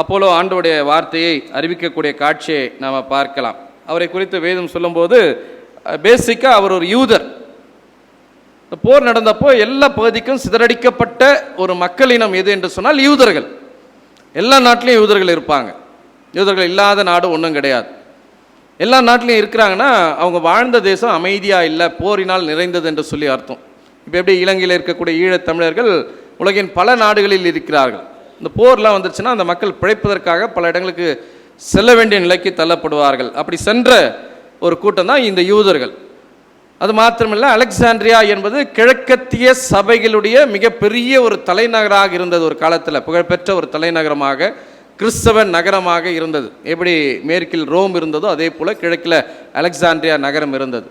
அப்போலோ ஆண்டவருடைய வார்த்தையை அறிவிக்கக்கூடிய காட்சியை நாம் பார்க்கலாம். அவரை குறித்து வேதம் சொல்லும்போது பேசிக்காக அவர் ஒரு யூதர். இந்த போர் நடந்தப்போ எல்லா பகுதிக்கும் சிதறடிக்கப்பட்ட ஒரு மக்களினம் எது என்று சொன்னால் யூதர்கள். எல்லா நாட்டிலையும் யூதர்கள் இருப்பாங்க. யூதர்கள் இல்லாத நாடு ஒன்றும் கிடையாது. எல்லா நாட்டிலையும் இருக்கிறாங்கன்னா அவங்க வாழ்ந்த தேசம் அமைதியாக இல்லை, போரினால் நிறைந்தது என்று சொல்லி அர்த்தம். இப்போ எப்படி இலங்கையில் இருக்கக்கூடிய ஈழத் தமிழர்கள் உலகின் பல நாடுகளில் இருக்கிறார்கள். இந்த போர்லாம் வந்துருச்சுன்னா அந்த மக்கள் பிழைப்பதற்காக பல இடங்களுக்கு செல்ல வேண்டிய நிலைக்கு தள்ளப்படுவார்கள். அப்படி சென்ற ஒரு கூட்டம் தான் இந்த யூதர்கள். அது மாத்திரமில்லை, அலெக்சாண்ட்ரியா என்பது கிழக்கத்திய சபைகளுடைய மிகப்பெரிய ஒரு தலைநகராக இருந்தது. ஒரு காலத்தில் புகழ்பெற்ற ஒரு தலைநகரமாக, கிறிஸ்தவ நகரமாக இருந்தது. எப்படி மேற்கில் ரோம் இருந்ததோ அதே போல் கிழக்கில் அலெக்சாண்ட்ரியா நகரம் இருந்தது.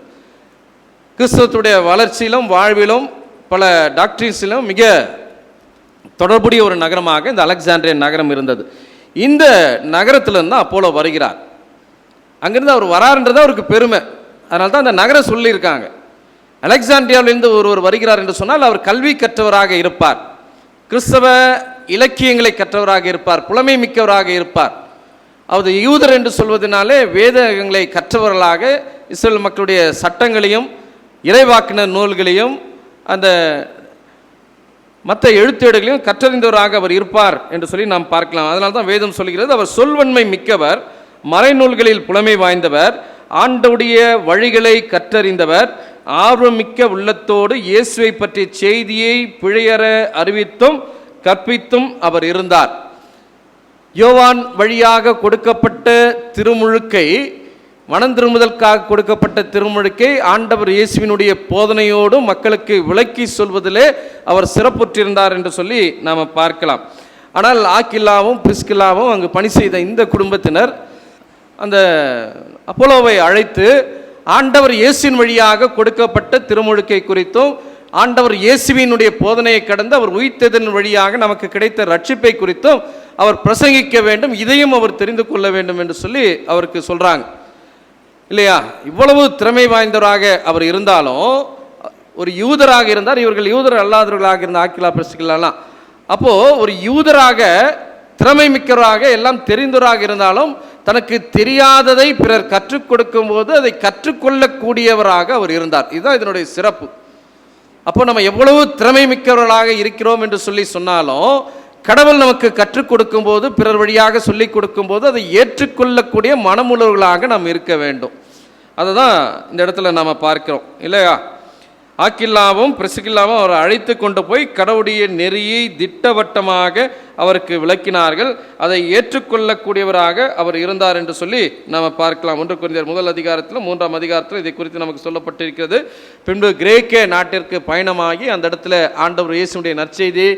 கிறிஸ்தவத்துடைய வளர்ச்சியிலும் வாழ்விலும் பல டாக்டரின்ஸிலும் மிக தொடர்புடைய ஒரு நகரமாக இந்த அலெக்சாண்ட்ரியா நகரம் இருந்தது. இந்த நகரத்திலிருந்து தான் அப்போலோ வருகிறார். அங்கிருந்து அவர் வராருன்றது அவருக்கு பெருமை. அதனால தான் அந்த நகரம் சொல்லியிருக்காங்க. அலெக்சாண்ட்ரியாவிலிருந்து ஒருவர் வருகிறார் என்று சொன்னால் அவர் கல்வி கற்றவராக இருப்பார், கிறிஸ்தவ இலக்கியங்களை கற்றவராக இருப்பார், புலமை மிக்கவராக இருப்பார். அவர் யூதர் என்று சொல்வதனாலே வேதங்களை கற்றவர்களாக இஸ்ரேல் மக்களுடைய சட்டங்களையும் இறைவாக்கினர் நூல்களையும் அந்த மற்ற எழுத்தேடுகளையும் கற்றறிந்தவராக அவர் இருப்பார் என்று சொல்லி நாம் பார்க்கலாம். அதனால தான் வேதம் சொல்கிறது, அவர் சொல்வன்மை மிக்கவர், மறைநூல்களில் புலமை வாய்ந்தவர், ஆண்டவுடைய வழிகளை கற்றறிந்தவர், ஆர்வமிக்க உள்ளத்தோடு இயேசுவை பற்றிய செய்தியை பிழையற அறிவித்தும் கற்பித்தும் அவர் இருந்தார். யோவான் வழியாக கொடுக்கப்பட்ட திருமுழுக்கை, மனம் திரும்புதலுக்காக கொடுக்கப்பட்ட திருமுழுக்கை ஆண்டவர் இயேசுவினுடைய போதனையோடு மக்களுக்கு விளக்கி சொல்வதிலே அவர் சிறப்புற்றிருந்தார் என்று சொல்லி நாம் பார்க்கலாம். ஆனால் ஆக்கில்லாவும் பிரிஸ்கில்லாவும் அங்கு பணி செய்த இந்த குடும்பத்தினர் அந்த அப்போலோவை அழைத்து ஆண்டவர் இயேசுவின் வழியாக கொடுக்கப்பட்ட திருமுழுக்கை குறித்தும் ஆண்டவர் இயேசுவினுடைய போதனையை கடந்து அவர் உயிர்த்தெழுதலின் வழியாக நமக்கு கிடைத்த ரட்சிப்பை குறித்தும் அவர் பிரசங்கிக்க வேண்டும், இதையும் அவர் தெரிந்து கொள்ள வேண்டும் என்று சொல்லி அவருக்கு சொல்கிறாங்க இல்லையா. இவ்வளவு திறமை வாய்ந்தவராக அவர் இருந்தாலும் ஒரு யூதராக இருந்தார். இவர்கள் யூதர் அல்லாதவர்களாக இருந்த ஆக்கிலா பிரிஸ்கில்லாலாம். அப்போது ஒரு யூதராக திறமை மிக்கவராக எல்லாம் தெரிந்தவராக இருந்தாலும் தனக்கு தெரியாததை பிறர் கற்றுக் கொடுக்கும் போது அதை கற்றுக்கொள்ளக்கூடியவராக அவர் இருந்தார். இதுதான் இதனுடைய சிறப்பு. அப்போ நம்ம எவ்வளவு திறமை மிக்கவர்களாக இருக்கிறோம் என்று சொல்லி சொன்னாலும் கடவுள் நமக்கு கற்றுக் கொடுக்கும் போது, பிறர் வழியாக சொல்லிக் கொடுக்கும் போது அதை ஏற்றுக்கொள்ளக்கூடிய மனமுள்ளவர்களாக நாம் இருக்க வேண்டும். அதை தான் இந்த இடத்துல நாம் பார்க்கிறோம் இல்லையா. ஆக்கில்லாவும் பிரிஸ்கில்லாவும் அவரை அழைத்து கொண்டு போய் கடவுளுடைய நெறியை திட்டவட்டமாக அவருக்கு விளக்கினார்கள். அதை ஏற்றுக்கொள்ளக்கூடியவராக அவர் இருந்தார் என்று சொல்லி நாம் பார்க்கலாம். 1 கொரிந்தியர் 1 அதிகாரத்தில் 3ஆம் அதிகாரத்தில் இதை குறித்து நமக்கு சொல்லப்பட்டிருக்கிறது. பின்பு கிரேக்க நாட்டிற்கு பயணமாகி அந்த இடத்துல ஆண்டவர் இயேசுடைய நற்செய்தியை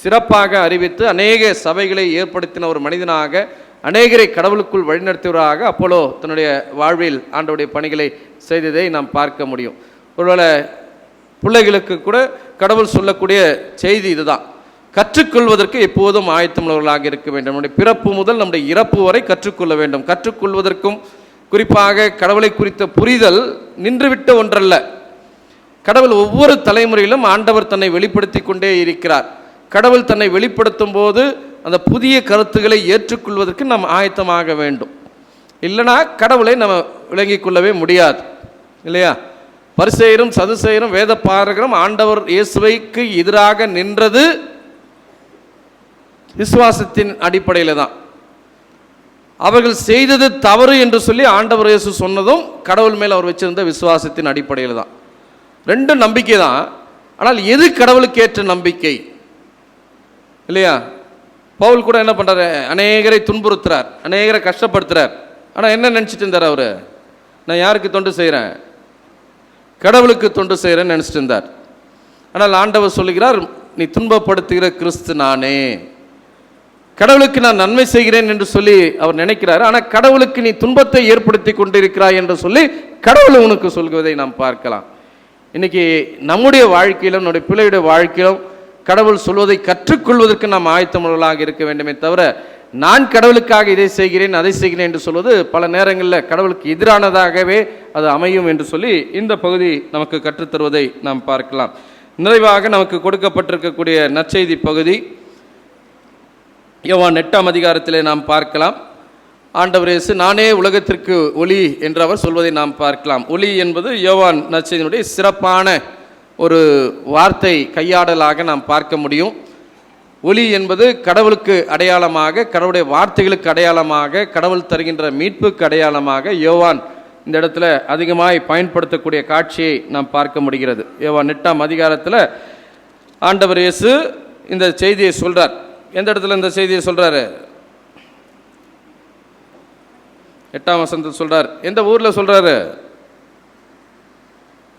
சிறப்பாக அறிவித்து அநேக சபைகளை ஏற்படுத்தின ஒரு மனிதனாக, அநேகரை கடவுளுக்குள் வழிநடத்துவராக அப்போலோ தன்னுடைய வாழ்வில் ஆண்டவருடைய பணிகளை செய்ததை நாம் பார்க்க முடியும். ஒருவேளை பிள்ளைகளுக்கு கூட கடவுள் சொல்லக்கூடிய செய்தி இதுதான், கற்றுக்கொள்வதற்கு எப்போதும் ஆயத்தமுள்ளவர்களாக இருக்க வேண்டும். நம்முடைய பிறப்பு முதல் நம்முடைய இறப்பு வரை கற்றுக்கொள்ள வேண்டும். கற்றுக்கொள்வதற்கும் குறிப்பாக கடவுளை குறித்த புரிதல் நின்றுவிட்ட ஒன்றல்ல. கடவுள் ஒவ்வொரு தலைமுறையிலும் ஆண்டவர் தன்னை வெளிப்படுத்தி கொண்டே இருக்கிறார். கடவுள் தன்னை வெளிப்படுத்தும் போது அந்த புதிய கருத்துக்களை ஏற்றுக்கொள்வதற்கு நாம் ஆயத்தமாக வேண்டும். இல்லைனா கடவுளை நம்ம விளங்கிக் கொள்ளவே முடியாது இல்லையா. பரிசேயரும் சதுசேயரும் வேத பாரகரும் ஆண்டவர் இயேசுவுக்கு எதிராக நின்றது விசுவாசத்தின் அடிப்படையில் தான். அவர்கள் செய்தது தவறு என்று சொல்லி ஆண்டவர் இயேசு சொன்னதும் கடவுள் மேல் அவர் வச்சிருந்த விசுவாசத்தின் அடிப்படையில் தான். ரெண்டும் நம்பிக்கை தான். ஆனால் எது கடவுளுக்கு ஏற்ற நம்பிக்கை இல்லையா? பவுல் கூட என்ன பண்ணுறாரு? அநேகரை துன்புறுத்துறார், அநேகரை கஷ்டப்படுத்துறார். ஆனால் என்ன நினச்சிட்டு இருந்தார் அவர்? நான் யாருக்கு தொண்டு செய்கிறேன்? கடவுளுக்கு தொண்டு செய்கிறேன்னு நினச்சிட்டு இருந்தார். ஆனால் ஆண்டவர் சொல்லுகிறார், நீ துன்பப்படுத்துகிற கிறிஸ்து நானே, கடவுளுக்கு நான் நன்மை செய்கிறேன் என்று சொல்லி அவர் நினைக்கிறார். ஆனால் கடவுளுக்கு நீ துன்பத்தை ஏற்படுத்தி கொண்டிருக்கிறாய் என்று சொல்லி கடவுள் உனக்கு சொல்வதை நாம் பார்க்கலாம். இன்னைக்கு நம்முடைய வாழ்க்கையிலும் நம்முடைய பிள்ளையுடைய வாழ்க்கையிலும் கடவுள் சொல்வதை கற்றுக்கொள்வதற்கு நாம் ஆயத்தமுள்ளவர்களாக இருக்க வேண்டுமே தவிர, நான் கடவுளுக்காக இதை செய்கிறேன் அதை செய்கிறேன் என்று சொல்வது பல நேரங்களில் கடவுளுக்கு எதிரானதாகவே அது அமையும் என்று சொல்லி இந்த பகுதி நமக்கு கற்றுத்தருவதை நாம் பார்க்கலாம். நிறைவாக நமக்கு கொடுக்கப்பட்டிருக்கக்கூடிய நற்செய்தி பகுதி யோவான் 8ஆம் அதிகாரத்திலே நாம் பார்க்கலாம். ஆண்டவர் இயேசு நானே உலகத்திற்கு ஒளி என்று அவர் சொல்வதை நாம் பார்க்கலாம். ஒளி என்பது யோவான் நற்செய்தியினுடைய சிறப்பான ஒரு வார்த்தை கையாடலாக நாம் பார்க்க முடியும். ஒளி என்பது கடவுளுக்கு அடையாளமாக, கடவுளுடைய வார்த்தைகளுக்கு அடையாளமாக, கடவுள் தருகின்ற மீட்புக்கு அடையாளமாக யோவான் இந்த இடத்துல அதிகமாய் பயன்படுத்தக்கூடிய காட்சியை நாம் பார்க்க முடிகிறது. யோவான் 8ஆம் அதிகாரத்தில் ஆண்டவர் இயேசு இந்த செய்தியை சொல்றார். எந்த இடத்துல இந்த செய்தியை சொல்றாரு? 8ஆம் வசனத்தில் சொல்றார். எந்த ஊரில் சொல்றாரு?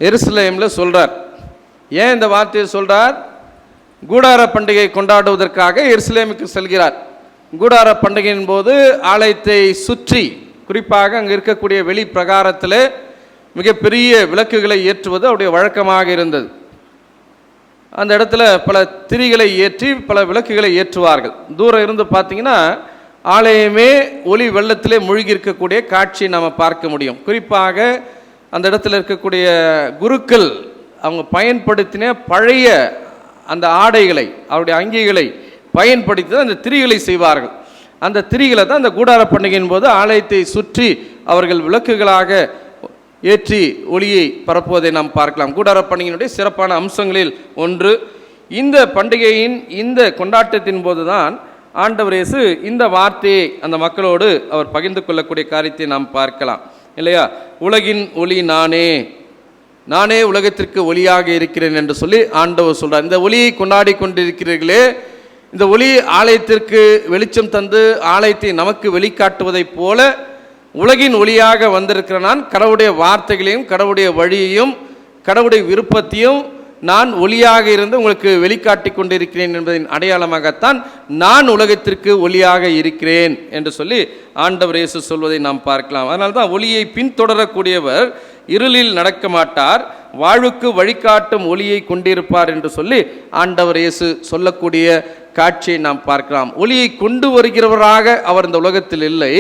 எருசலேம்ல சொல்றார். ஏன் இந்த வார்த்தையை சொல்றார்? கூடார பண்டிகை கொண்டாடுவதற்காக எருசலேமுக்கு செல்கிறார். கூடார பண்டிகையின் போது ஆலயத்தை சுற்றி, குறிப்பாக அங்கே இருக்கக்கூடிய வெளி பிரகாரத்தில் மிகப்பெரிய விளக்குகளை ஏற்றுவது அவருடைய வழக்கமாக இருந்தது. அந்த இடத்துல பல திரிகளை ஏற்றி பல விளக்குகளை ஏற்றுவார்கள். தூரம் இருந்து பார்த்தீங்கன்னா ஆலயமே ஒளி வெள்ளத்திலே மூழ்கி இருக்கக்கூடிய காட்சி நாம் பார்க்க முடியும். குறிப்பாக அந்த இடத்துல இருக்கக்கூடிய குருக்கள் அவங்க பயன்படுத்தின பழைய அந்த ஆடைகளை, அவருடைய அங்கிகளை பயன்படுத்தி அந்த திரிகளை செய்வார்கள். அந்த திரிகளை தான் அந்த கூடார பண்டிகையின் போது ஆலயத்தை சுற்றி அவர்கள் விளக்குகளாக ஏற்றி ஒளியை பரப்புவதை நாம் பார்க்கலாம். கூடார பண்டிகையினுடைய சிறப்பான அம்சங்களில் ஒன்று. இந்த பண்டிகையின் இந்த கொண்டாட்டத்தின் போது தான் ஆண்டவர் இயேசு இந்த வார்த்தையை அந்த மக்களோடு அவர் பகிர்ந்து கொள்ளக்கூடிய காரியத்தை நாம் பார்க்கலாம் இல்லையா? உலகின் ஒளி நானே, நானே உலகத்திற்கு ஒளியாக இருக்கிறேன் என்று சொல்லி ஆண்டவர் சொல்றார். இந்த ஒளியை கொண்டாடி கொண்டிருக்கிறீர்களே, இந்த ஒளி ஆலயத்திற்கு வெளிச்சம் தந்து ஆலயத்தை நமக்கு வெளிக்காட்டுவதைப் போல உலகின் ஒளியாக வந்திருக்கிற நான் கடவுளுடைய வார்த்தைகளையும் கடவுளுடைய வழியையும் கடவுளுடைய விருப்பத்தையும் நான் ஒளியாக இருந்து உங்களுக்கு வெளிக்காட்டி கொண்டிருக்கிறேன் என்பதின் அடையாளமாகத்தான் நான் உலகத்திற்கு ஒளியாக இருக்கிறேன் என்று சொல்லி ஆண்டவர் இயேசு சொல்வதை நாம் பார்க்கலாம். அதனால தான் ஒளியை பின்தொடரக்கூடியவர் இருளில் நடக்க மாட்டார், வாழ்வுக்கு வழிகாட்டும் ஒளியை கொண்டிருப்பார் என்று சொல்லி ஆண்டவர் இயேசு சொல்லக்கூடிய காட்சியை நாம் பார்க்கலாம். ஒளியை கொண்டு வருகிறவராக அவர் இந்த உலகத்தில் இல்லை,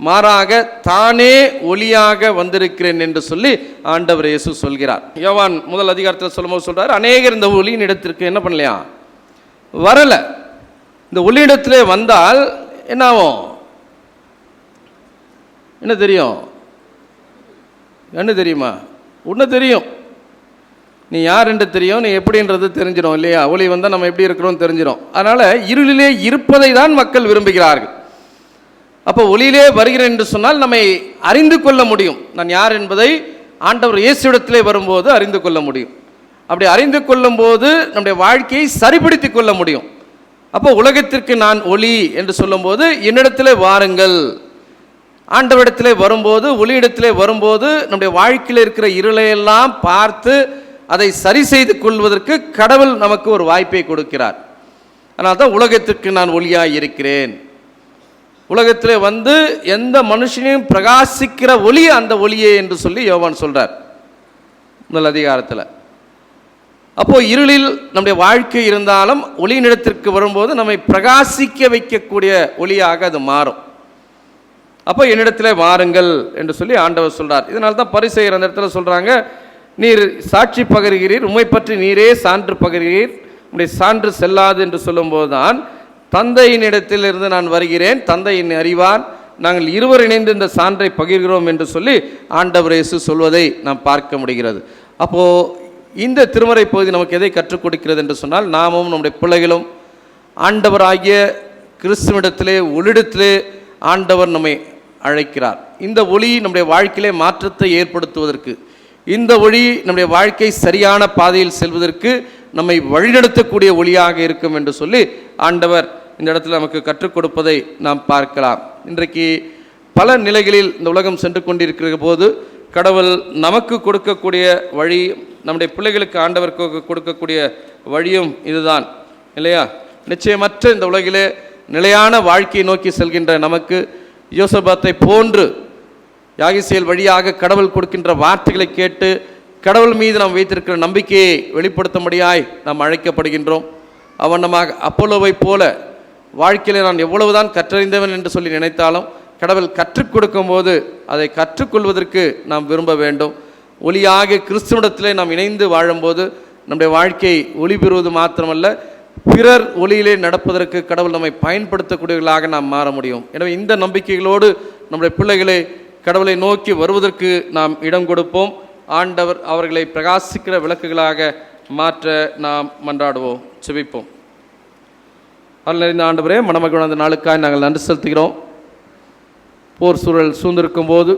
மாறாக தானே ஒளியாக வந்திருக்கிறேன் என்று சொல்லி ஆண்டவர் இயேசு சொல்கிறார். யோவான் 1 அதிகாரத்தில் சொல்லும்போது சொல்றார், அநேகர் இந்த ஒளியின் இடத்திற்கு என்ன பண்ணலையா? வரல. இந்த ஒளியிடத்திலே வந்தால் என்ன ஆகும்? என்ன தெரியும்? என்ன தெரியுமா? ஒன்று தெரியும், நீ யார் என்று தெரியும், நீ எப்படின்றது தெரிஞ்சிடும் இல்லையா? ஒளி வந்தால் நம்ம எப்படி இருக்கிறோம் தெரிஞ்சிடும். அதனால் இருளிலே இருப்பதை தான் மக்கள் விரும்புகிறார்கள். அப்போ ஒளியிலே வருகிறேன் என்று சொன்னால் நம்மை அறிந்து கொள்ள முடியும். நான் யார் என்பதை ஆண்டவர் இயேசுவிடத்திலே வரும்போது அறிந்து கொள்ள முடியும். அப்படி அறிந்து கொள்ளும் போது நம்முடைய வாழ்க்கையை சரிப்படுத்தி கொள்ள முடியும். அப்போ உலகத்திற்கு நான் ஒளி என்று சொல்லும்போது என்னிடத்திலே வாருங்கள், ஆண்டவரிடத்திலே வரும்போது, ஒளியிடத்திலே வரும்போது நம்முடைய வாழ்க்கையில் இருக்கிற இருளையெல்லாம் பார்த்து அதை சரி செய்து கொள்வதற்கு கடவுள் நமக்கு ஒரு வாய்ப்பை கொடுக்கிறார். அதனால தான் உலகத்திற்கு நான் ஒளியாக இருக்கிறேன். உலகத்திலே வந்து எந்த மனுஷனையும் பிரகாசிக்கிற ஒளி அந்த ஒளியே என்று சொல்லி யோவான் சொல்றார் 1 அதிகாரத்தில். அப்போ இருளில் நம்முடைய வாழ்க்கை இருந்தாலும் ஒளியினிடத்திற்கு வரும்போது நம்மை பிரகாசிக்க வைக்கக்கூடிய ஒளியாக அது மாறும். அப்போ என்னிடத்திலே வாருங்கள் என்று சொல்லி ஆண்டவர் சொல்றார். இதனால தான் பரிசேயர் அந்த இடத்துல சொல்றாங்க, நீர் சாட்சி பகர்கிறீர், உம்மை பற்றி நீரே சான்று பகர்கிறீர், உம்முடைய சான்று செல்லாது என்று சொல்லும்போது தான் தந்தையின் இடத்திலிருந்து நான் வருகிறேன், தந்தை என்னை அறிவான், நாங்கள் இருவர் இணைந்து இந்த சான்றை பகிர்கிறோம் என்று சொல்லி ஆண்டவர் இயேசு சொல்வதை நாம் பார்க்க முடிகிறது. அப்போது இந்த திருமறை பகுதி நமக்கு எதை கற்றுக் கொடுக்கிறது என்று சொன்னால், நாமும் நம்முடைய பிள்ளைகளும் ஆண்டவராகிய கிறிஸ்துவிடத்திலே ஒளிடத்திலே ஆண்டவர் நம்மை அழைக்கிறார். இந்த ஒளி நம்முடைய வாழ்க்கையிலே மாற்றத்தை ஏற்படுத்துவதற்கு, இந்த ஒளி நம்முடைய வாழ்க்கை சரியான பாதையில் செல்வதற்கு நம்மை வழிநடத்தக்கூடிய ஒளியாக இருக்கும் என்று சொல்லி ஆண்டவர் இந்த இடத்துல நமக்கு கற்றுக் கொடுப்பதை நாம் பார்க்கலாம். இன்றைக்கு பல நிலைகளில் இந்த உலகம் சென்று கொண்டிருக்கிற போது கடவுள் நமக்கு கொடுக்கக்கூடிய வழி, நம்முடைய பிள்ளைகளுக்கு ஆண்டவர் கொடுக்கக்கூடிய வழியும் இதுதான் இல்லையா? நிச்சயமற்ற இந்த உலகிலே நிலையான வாழ்க்கையை நோக்கி செல்கின்ற நமக்கு யோசபாத்தை போன்று யாகிசேல் வழியாக கடவுள் கொடுக்கின்ற வார்த்தைகளை கேட்டு கடவுள் மீது நாம் வைத்திருக்கிற நம்பிக்கையை வெளிப்படுத்தும்படியாய் நாம் அழைக்கப்படுகின்றோம். அவனமாக அப்போலோவை போல வாழ்க்கையில் நான் எவ்வளவுதான் கற்றறிந்தவன் என்று சொல்லி நினைத்தாலும் கடவுள் கற்றுக் கொடுக்கும் போது அதை கற்றுக்கொள்வதற்கு நாம் விரும்ப வேண்டும். ஒளியாக கிறிஸ்துவனிடத்திலே நாம் இணைந்து வாழும்போது நம்முடைய வாழ்க்கை ஒளி பெறுவது மாத்திரமல்ல, பிறர் ஒளியிலே நடப்பதற்கு கடவுள் நம்மை பயன்படுத்தக்கூடியவர்களாக நாம் மாற முடியும். எனவே இந்த நம்பிக்கைகளோடு நம்முடைய பிள்ளைகளை கடவுளை நோக்கி வருவதற்கு நாம் இடம் கொடுப்போம். ஆண்டவர் அவர்களை பிரகாசிக்கிற விளக்குகளாக மாற்ற நாம் மன்றாடுவோம், செபிப்போம். அருள் நிறைந்த ஆண்டவரே, மணமகன் அந்த நாளுக்காய் நாங்கள் நன்றி செலுத்துகிறோம். போர் சூழல் சூழ்ந்திருக்கும் போது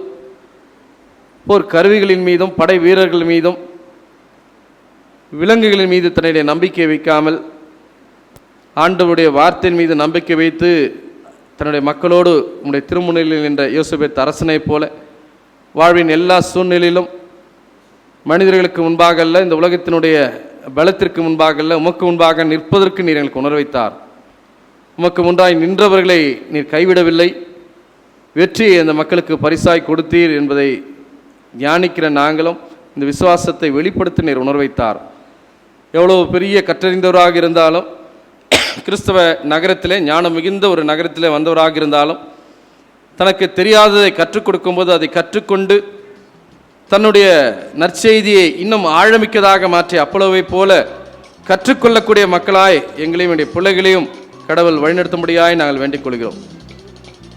போர் கருவிகளின் மீதும் படை வீரர்கள் மீதும் விலங்குகளின் மீது தன்னுடைய நம்பிக்கை வைக்காமல் ஆண்டவருடைய வார்த்தையின் மீது நம்பிக்கை வைத்து தன்னுடைய மக்களோடு உம்முடைய திருமுன்னிலையில் நின்ற யோசேப்பு அரசனை போல வாழ்வின் எல்லா சூழ்நிலையிலும் மனிதர்களுக்கு முன்பாக அல்ல, இந்த உலகத்தினுடைய பலத்திற்கு முன்பாக அல்ல, உமக்கு முன்பாக நிற்பதற்கு நீர் எங்களுக்கு உணர்வைத்தார். உமக்கு முன்பாய் நின்றவர்களை நீர் கைவிடவில்லை, வெற்றியை அந்த மக்களுக்கு பரிசாய் கொடுத்தீர் என்பதை தியானிக்கிற நாங்களும் இந்த விசுவாசத்தை வெளிப்படுத்த நீர் உணர்வைத்தார். எவ்வளவு பெரிய கற்றறிந்தவராக இருந்தாலும், கிறிஸ்தவ நகரத்திலே ஞானம் மிகுந்த ஒரு நகரத்திலே வந்தவராக இருந்தாலும், தனக்கு தெரியாததை கற்றுக் கொடுக்கும்போது அதை கற்றுக்கொண்டு தன்னுடைய நற்செய்தியை இன்னும் ஆழமிக்கதாக மாற்றி அப்போலோவை போல கற்றுக்கொள்ளக்கூடிய மக்களாய் எங்களையும் என்னுடைய பிள்ளைகளையும் கடவுள் வழிநடத்தும்படியாய் நாங்கள் வேண்டிக் கொள்கிறோம்.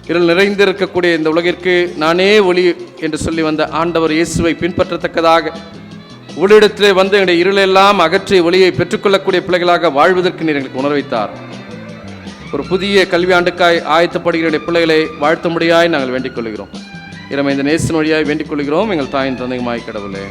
இருள் நிறைந்திருக்கக்கூடிய இந்த உலகிற்கு நானே ஒளி என்று சொல்லி வந்த ஆண்டவர் இயேசுவை பின்பற்றத்தக்கதாக ஒளியிடத்திலே வந்து எங்களுடைய இருளெல்லாம் அகற்றி ஒளியை பெற்றுக்கொள்ளக்கூடிய பிள்ளைகளாக வாழ்வதற்கு நீர் எங்களுக்கு உணர்வைத்தார். ஒரு புதிய கல்வி ஆண்டுக்காய் ஆயத்தப்படுகிற பிள்ளைகளை வாழ்த்தும்படியாய் நாங்கள் வேண்டிக் கொள்கிறோம். இறைமை இந்த நேசன் வழியாய் வேண்டிக் கொள்கிறோம் எங்கள் தாயின் தந்தையுமாய் கடவுளே,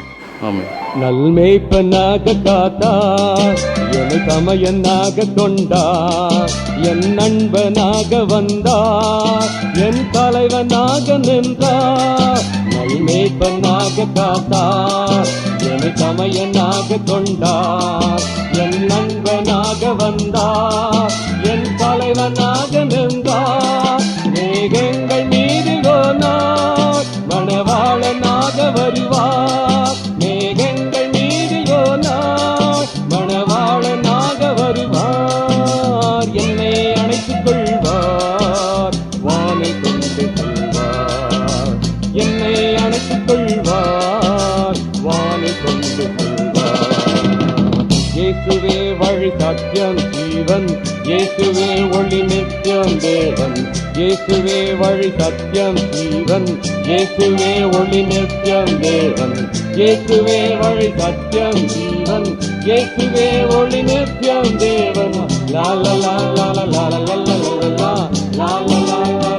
ஆமென். நல்மேய்ப்பனாக காத்தார், என்னை தமையனாக கொண்டார், என் நண்பனாக வந்தார், என் தலைவனாக நின்றார். நல்மேய்ப்பனாக காத்தார், என்னை தமையனாக கொண்டார், என் நண்பனாக வந்தார், என் தலைவனாக நின்றார். மேகங்கள் மீதிலோனார், மணவாளனாக வருவார். மேகங்கள் மீதிலோனார், மணவாளனாக வருவார். என்னை அணைத்துக் கொள்வார், வானில் கொண்டு செல்வார். என்னை அணைத்துக் கொள்வார், வானில் கொண்டு செல்வார். இயேசுவே வழி சத்தியம் ஜீவன், இயேசுவே ஒளி நித்தியம் தேவன். இயேசுவே வழி சத்தியம் ஜீவன், இயேசுவே ஒளி நித்தியம் தேவன். இயேசுவே வழி சத்தியம் ஜீவன், இயேசுவே ஒளி நித்தியம் தேவன். லா லா லா லா லா லா லா லா லா லா லா லா.